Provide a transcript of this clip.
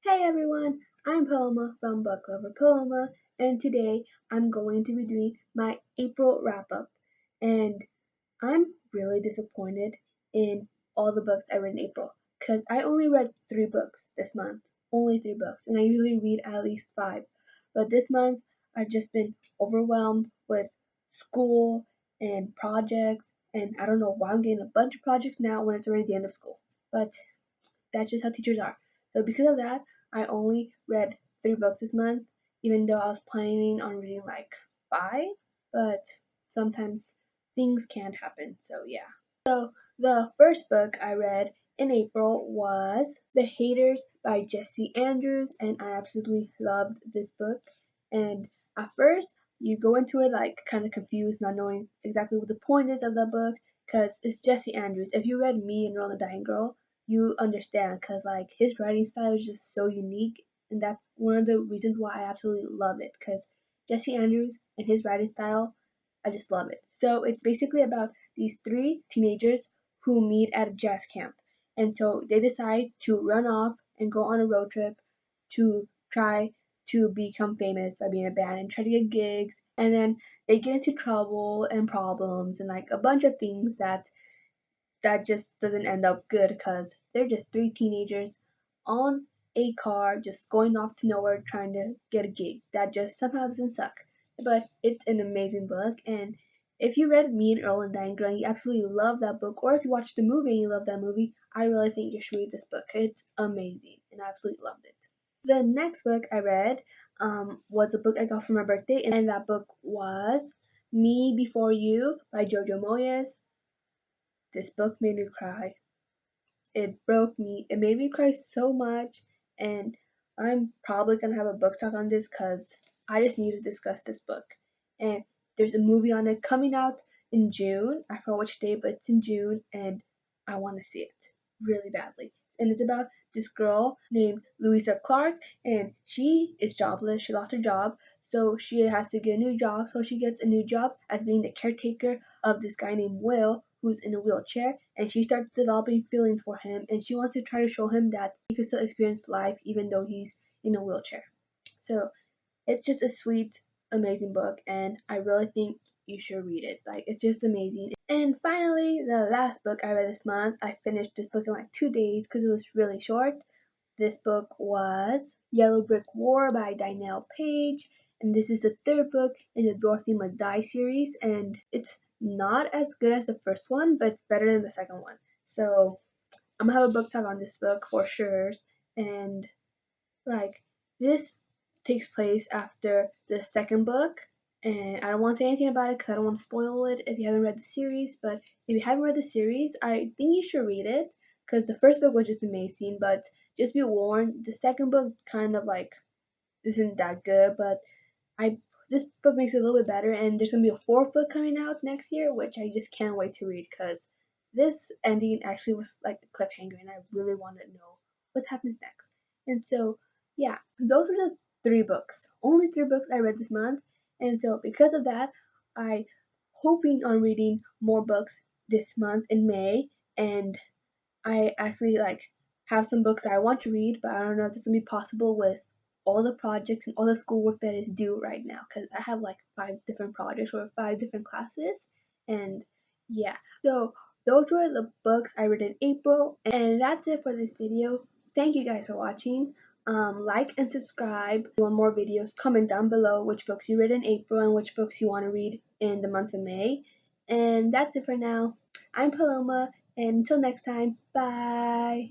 Hey everyone, I'm Paloma from Book Lover Paloma, and today I'm going to be doing my April wrap up. And I'm really disappointed in all the books I read in April because I only read 3 books this month, only 3 books, and I usually read at least 5. But this month I've just been overwhelmed with school and projects, and I don't know why I'm getting a bunch of projects now when it's already the end of school. But that's just how teachers are. So because of that, I only read 3 books this month, even though I was planning on reading like 5. But sometimes things can't happen. So yeah. So the first book I read in April was The Haters by Jessie Andrews, and I absolutely loved this book. And at first, you go into it like kind of confused, not knowing exactly what the point is of the book, because it's Jessie Andrews. If you read Me and Earl and the Dying Girl, you understand, because like his writing style is just so unique, and that's one of the reasons why I absolutely love it. Because Jessie Andrews and his writing style, I just love it. So it's basically about these 3 teenagers who meet at a jazz camp. And so they decide to run off and go on a road trip to try to become famous by being in a band and try to get gigs. And then they get into trouble and problems and like a bunch of things that just doesn't end up good because they're just 3 teenagers on a car just going off to nowhere trying to get a gig that just somehow doesn't suck. But it's an amazing book, and if you read Me and Earl and Dying Girl and you absolutely love that book, or if you watched the movie and you love that movie, I really think you should read this book. It's amazing, and I absolutely loved it. The next book I read was a book I got for my birthday, and that book was Me Before You by Jojo Moyes. This book made me cry. It broke me. It made me cry so much, and I'm probably gonna have a book talk on this because I just need to discuss this book. And there's a movie on it coming out in June. I forgot which day, but it's in June, and I want to see it really badly. And it's about this girl named Louisa Clark, and she is jobless. She lost her job, so she has to get a new job. So she gets a new job as being the caretaker of this guy named Will, who's in a wheelchair, and she starts developing feelings for him, and she wants to try to show him that he can still experience life even though he's in a wheelchair. So it's just a sweet, amazing book, and I really think you should read it. Like, it's just amazing. And finally, the last book I read this month, I finished this book in like 2 days because it was really short. This book was Yellow Brick War by Danielle Page, and this is the third book in the Dorothy Must Die series, and it's not as good as the first one, but it's better than the second one. So I'm gonna have a book talk on this book for sure, and like this takes place after the second book, and I don't want to say anything about it because I don't want to spoil it if you haven't read the series. But if you haven't read the series, I think you should read it because the first book was just amazing. But just be warned, the second book kind of like isn't that good. But I this book makes it a little bit better, and there's gonna be a fourth book coming out next year, which I just can't wait to read because this ending actually was like a cliffhanger, and I really want to know what happens next. And so, yeah, those were the 3 books, only 3 books I read this month, and so because of that, I hoping on reading more books this month in May, and I actually like have some books that I want to read, but I don't know if it's gonna be possible with all the projects and all the schoolwork that is due right now because I have like 5 different projects or 5 different classes, and yeah. So those were the books I read in April, and that's it for this video. Thank you guys for watching. Like and subscribe. If you want more videos, comment down below which books you read in April and which books you want to read in the month of May. And that's it for now. I'm Paloma, and until next time, bye!